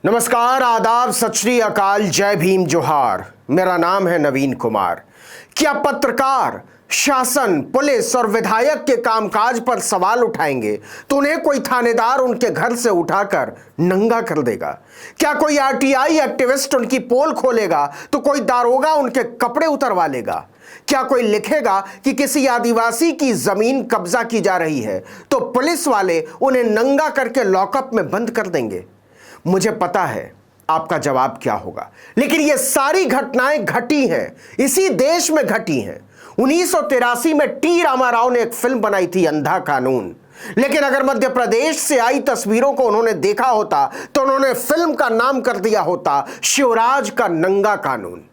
नमस्कार, आदाब, सत श्री अकाल, जय भीम, जोहार। मेरा नाम है नवीन कुमार। क्या पत्रकार शासन, पुलिस और विधायक के कामकाज पर सवाल उठाएंगे तो उन्हें कोई थानेदार उनके घर से उठाकर नंगा कर देगा? क्या कोई आरटीआई एक्टिविस्ट उनकी पोल खोलेगा तो कोई दारोगा उनके कपड़े उतरवा लेगा? क्या कोई लिखेगा कि किसी आदिवासी की जमीन कब्जा की जा रही है तो पुलिस वाले उन्हें नंगा करके लॉकअप में बंद कर देंगे? मुझे पता है आपका जवाब क्या होगा, लेकिन ये सारी घटनाएं घटी हैं, इसी देश में घटी हैं। 1983 में टी रामाराव ने एक फिल्म बनाई थी, अंधा कानून। लेकिन अगर मध्य प्रदेश से आई तस्वीरों को उन्होंने देखा होता तो उन्होंने फिल्म का नाम कर दिया होता शिवराज का नंगा कानून।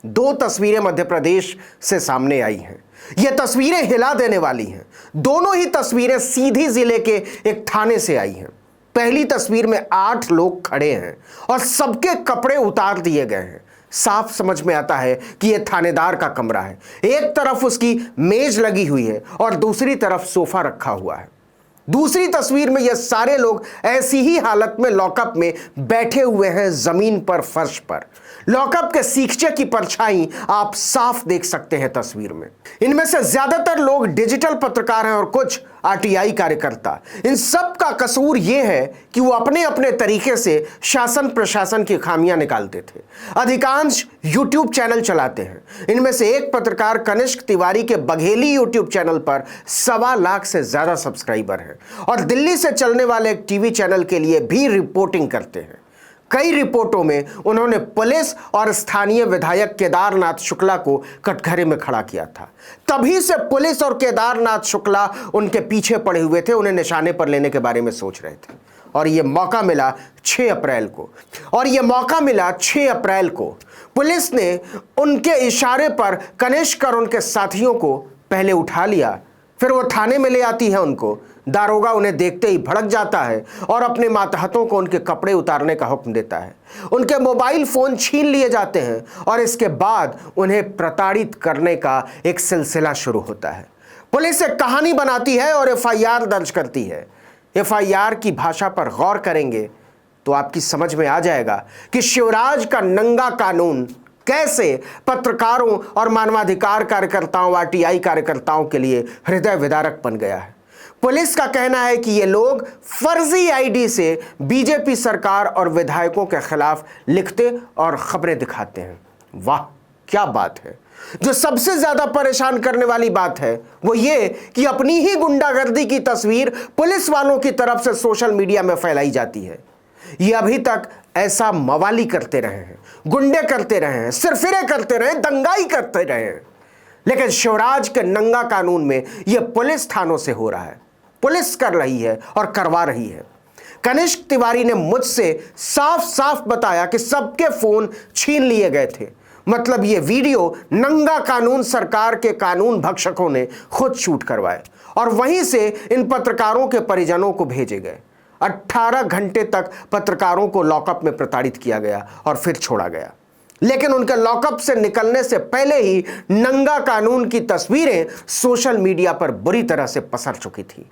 दो तस्वीरें मध्य प्रदेश से सामने आई हैं। ये तस्वीरें हिला देने वाली हैं। दोनों ही तस्वीरें सीधी जिले के एक थाने से आई हैं। पहली तस्वीर में 8 लोग खड़े हैं और सबके कपड़े उतार दिए गए हैं। साफ समझ में आता है कि यह थानेदार का कमरा है। एक तरफ उसकी मेज लगी हुई है और दूसरी तरफ सोफा रखा हुआ है। दूसरी तस्वीर में यह सारे लोग ऐसी ही हालत में लॉकअप में बैठे हुए हैं, जमीन पर, फर्श पर। लॉकअप के सीखचे की परछाई आप साफ देख सकते हैं तस्वीर में। इनमें से ज्यादातर लोग डिजिटल पत्रकार हैं और कुछ आरटीआई कार्यकर्ता। इन सब का कसूर यह है कि वो अपने अपने तरीके से शासन प्रशासन की खामियां निकालते थे। अधिकांश यूट्यूब चैनल चलाते हैं। इनमें से एक पत्रकार कनिष्क तिवारी के बघेली यूट्यूब चैनल पर 1.25 लाख से ज्यादा सब्सक्राइबर हैं और दिल्ली से चलने वाले एक टीवी चैनल के लिए भी रिपोर्टिंग करते हैं। कई रिपोर्टों में उन्होंने पुलिस और स्थानीय विधायक केदारनाथ शुक्ला को कटघरे में खड़ा किया था। तभी से पुलिस और केदारनाथ शुक्ला उनके पीछे पड़े हुए थे, उन्हें निशाने पर लेने के बारे में सोच रहे थे। और यह मौका मिला 6 अप्रैल को पुलिस ने उनके इशारे पर कनिष्क और उनके साथियों को पहले उठा लिया, फिर वो थाने में ले आती है उनको। दारोगा उन्हें देखते ही भड़क जाता है और अपने मातहतों को उनके कपड़े उतारने का हुक्म देता है। उनके मोबाइल फोन छीन लिए जाते हैं और इसके बाद उन्हें प्रताड़ित करने का एक सिलसिला शुरू होता है। पुलिस एक कहानी बनाती है और एफआईआर दर्ज करती है। एफआईआर की भाषा पर गौर करेंगे तो आपकी समझ में आ जाएगा कि शिवराज का नंगा कानून कैसे पत्रकारों और मानवाधिकार कार्यकर्ताओं, आरटीआई कार्यकर्ताओं के लिए हृदय विदारक बन गया है। पुलिस का कहना है कि ये लोग फर्जी आईडी से बीजेपी सरकार और विधायकों के खिलाफ लिखते और खबरें दिखाते हैं। वाह, क्या बात है। जो सबसे ज्यादा परेशान करने वाली बात है वो ये कि अपनी ही गुंडागर्दी की तस्वीर पुलिस वालों की तरफ से सोशल मीडिया में फैलाई जाती है। ये अभी तक ऐसा मवाली करते रहे हैं, गुंडे करते रहे हैं, सिरफिरे करते रहे, दंगाई करते रहे हैं, लेकिन शिवराज के नंगा कानून में यह पुलिस थानों से हो रहा है। पुलिस कर रही है और करवा रही है। कनिष्क तिवारी ने मुझसे साफ साफ बताया कि सबके फोन छीन लिए गए थे। मतलब ये वीडियो नंगा कानून सरकार के कानून भक्षकों ने खुद शूट करवाए और वहीं से इन पत्रकारों के परिजनों को भेजे गए। 18 घंटे तक पत्रकारों को लॉकअप में प्रताड़ित किया गया और फिर छोड़ा गया। लेकिन उनके लॉकअप से निकलने से पहले ही नंगा कानून की तस्वीरें सोशल मीडिया पर बुरी तरह से पसर चुकी थी।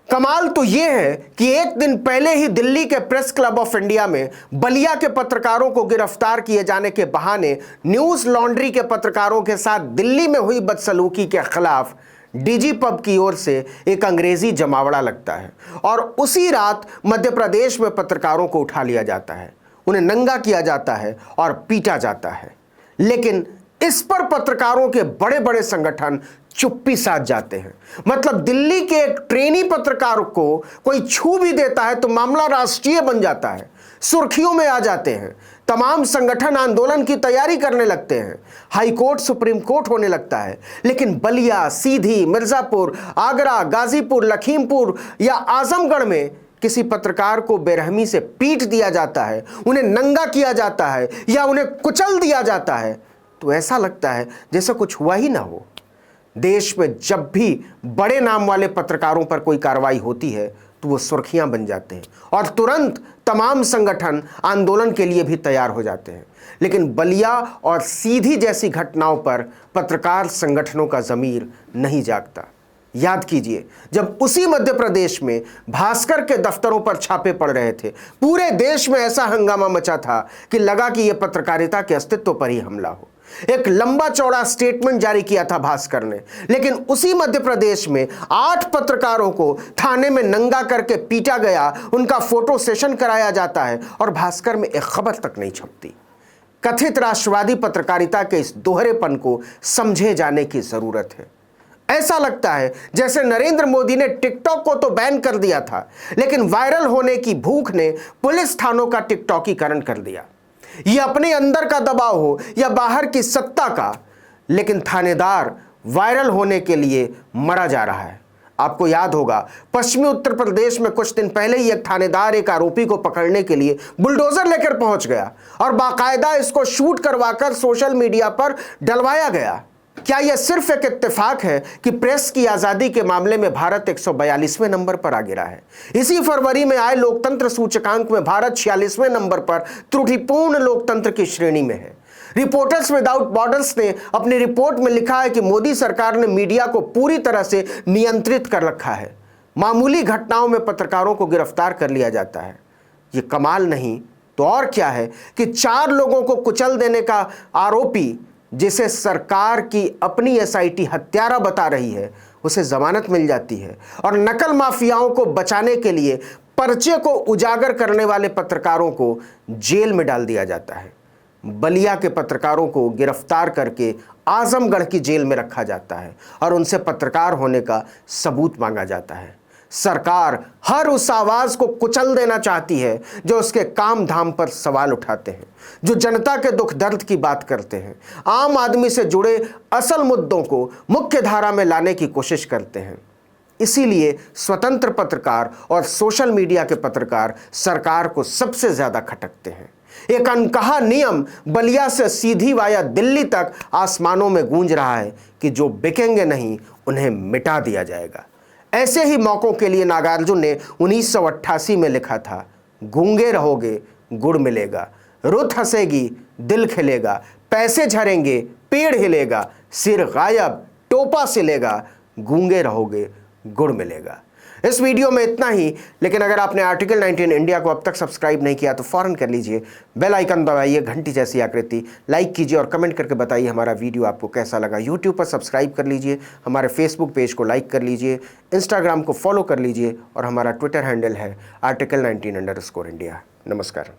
कमाल तो यह है कि एक दिन पहले ही दिल्ली के प्रेस क्लब ऑफ इंडिया में बलिया के पत्रकारों को गिरफ्तार किए जाने के बहाने न्यूज लॉन्ड्री के पत्रकारों के साथ दिल्ली में हुई बदसलूकी के खिलाफ डीजी पब की ओर से एक अंग्रेजी जमावड़ा लगता है और उसी रात मध्य प्रदेश में पत्रकारों को उठा लिया जाता है, उन्हें नंगा किया जाता है और पीटा जाता है। लेकिन इस पर पत्रकारों के बड़े बड़े संगठन चुप्पी साध जाते हैं। मतलब दिल्ली के एक ट्रेनी पत्रकार को कोई छू भी देता है तो मामला राष्ट्रीय बन जाता है, सुर्खियों में आ जाते हैं। तमाम संगठन आंदोलन की तैयारी करने लगते हैं, हाई कोर्ट, सुप्रीम कोर्ट होने लगता है। लेकिन बलिया, सीधी, मिर्जापुर, आगरा, गाजीपुर, लखीमपुर या आजमगढ़ में किसी पत्रकार को बेरहमी से पीट दिया जाता है, उन्हें नंगा किया जाता है या उन्हें कुचल दिया जाता है तो ऐसा लगता है जैसे कुछ हुआ ही ना हो। देश में जब भी बड़े नाम वाले पत्रकारों पर कोई कार्रवाई होती है तो वो सुर्खियां बन जाते हैं और तुरंत तमाम संगठन आंदोलन के लिए भी तैयार हो जाते हैं। लेकिन बलिया और सीधी जैसी घटनाओं पर पत्रकार संगठनों का ज़मीर नहीं जागता। याद कीजिए, जब उसी मध्य प्रदेश में भास्कर के दफ्तरों पर छापे पड़ रहे थे, पूरे देश में ऐसा हंगामा मचा था कि लगा कि यह पत्रकारिता के अस्तित्व पर ही हमला हो। एक लंबा चौड़ा स्टेटमेंट जारी किया था भास्कर ने, लेकिन उसी मध्य प्रदेश में 8 पत्रकारों को थाने में नंगा करके पीटा गया, उनका फोटो सेशन कराया जाता है और भास्कर में एक खबर तक नहीं छपती। कथित राष्ट्रवादी पत्रकारिता के इस दोहरेपन को समझे जाने की जरूरत है। ऐसा लगता है जैसे नरेंद्र मोदी ने टिकटॉक को तो बैन कर दिया था, लेकिन वायरल होने की भूख ने पुलिस थानों का टिकटॉकीकरण कर दिया। यह अपने अंदर का दबाव हो या बाहर की सत्ता का, लेकिन थानेदार वायरल होने के लिए मरा जा रहा है। आपको याद होगा, पश्चिमी उत्तर प्रदेश में कुछ दिन पहले ही एक थानेदार एक आरोपी को पकड़ने के लिए बुलडोजर लेकर पहुंच गया और बाकायदा इसको शूट करवाकर सोशल मीडिया पर डलवाया गया। क्या यह सिर्फ एक इत्तेफाक है कि प्रेस की आजादी के मामले में भारत 142वें नंबर पर आ गिरा है? इसी फरवरी में आए लोकतंत्र सूचकांक में भारत 46वें नंबर पर त्रुटिपूर्ण लोकतंत्र की श्रेणी में है। रिपोर्टर्स विदाउट बॉर्डर्स ने अपनी रिपोर्ट में लिखा है कि मोदी सरकार ने मीडिया को पूरी तरह से नियंत्रित कर रखा है। मामूली घटनाओं में पत्रकारों को गिरफ्तार कर लिया जाता है। ये कमाल नहीं तो और क्या है कि 4 लोगों को कुचल देने का आरोपी, जिसे सरकार की अपनी एसआईटी हत्यारा बता रही है, उसे जमानत मिल जाती है और नकल माफियाओं को बचाने के लिए पर्चे को उजागर करने वाले पत्रकारों को जेल में डाल दिया जाता है। बलिया के पत्रकारों को गिरफ्तार करके आजमगढ़ की जेल में रखा जाता है और उनसे पत्रकार होने का सबूत मांगा जाता है। सरकार हर उस आवाज को कुचल देना चाहती है जो उसके काम धाम पर सवाल उठाते हैं, जो जनता के दुख दर्द की बात करते हैं, आम आदमी से जुड़े असल मुद्दों को मुख्य धारा में लाने की कोशिश करते हैं। इसीलिए स्वतंत्र पत्रकार और सोशल मीडिया के पत्रकार सरकार को सबसे ज्यादा खटकते हैं। एक अनकहा नियम बलिया से सीधी वाया दिल्ली तक आसमानों में गूंज रहा है कि जो बिकेंगे नहीं उन्हें मिटा दिया जाएगा। ऐसे ही मौकों के लिए नागार्जुन ने 1988 में लिखा था, गूंगे रहोगे गुड़ मिलेगा, रुत हंसेगी दिल खिलेगा, पैसे झरेंगे पेड़ हिलेगा, सिर गायब टोपा सिलेगा, गूंगे रहोगे गुड़ मिलेगा। इस वीडियो में इतना ही, लेकिन अगर आपने आर्टिकल 19 इंडिया को अब तक सब्सक्राइब नहीं किया तो फौरन कर लीजिए, बेल आइकन दबाइए, घंटी जैसी आकृति, लाइक कीजिए और कमेंट करके बताइए हमारा वीडियो आपको कैसा लगा। यूट्यूब पर सब्सक्राइब कर लीजिए, हमारे फेसबुक पेज को लाइक कर लीजिए, इंस्टाग्राम को फॉलो कर लीजिए और हमारा ट्विटर हैंडल है article19_India। नमस्कार।